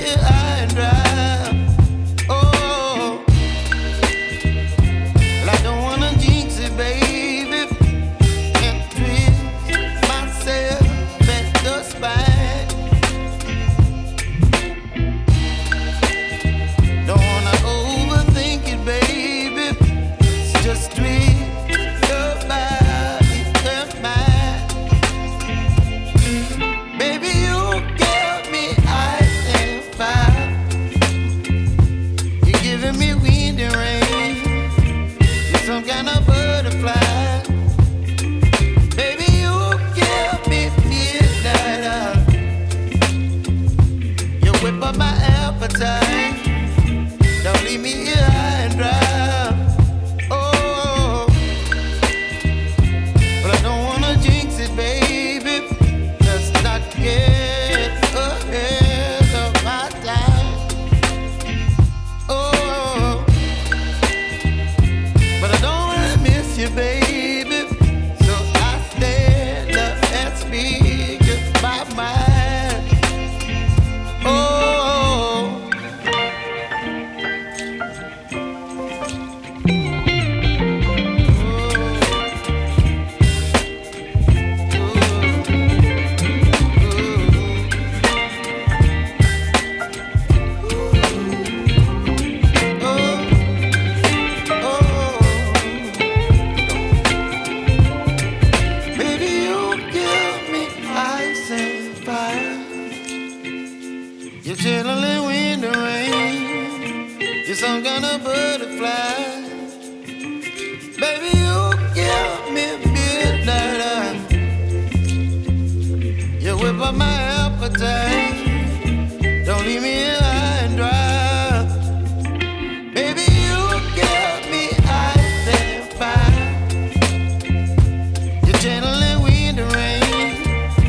here high and dry. Oh, well, I don't wanna jinx it, baby, and twist myself at the spine. Don't wanna overthink it, baby. It's just twist your body and mine. Baby, you give me ice and fire. You're giving me wind and rain. You're some kind of butterfly. Baby, you give me midnight. You whip up my appetite. Don't leave me here high and dry. Oh, but I don't wanna jinx it, baby. Let's not get ahead of my time. Oh, but I don't wanna miss you, baby. So I stand up and speak my mind. Oh. Baby, you give me ice and fire. You're chilling wind and rain. You're some kind of butterfly. Baby, you give me midnight. You whip up my appetite. Don't leave me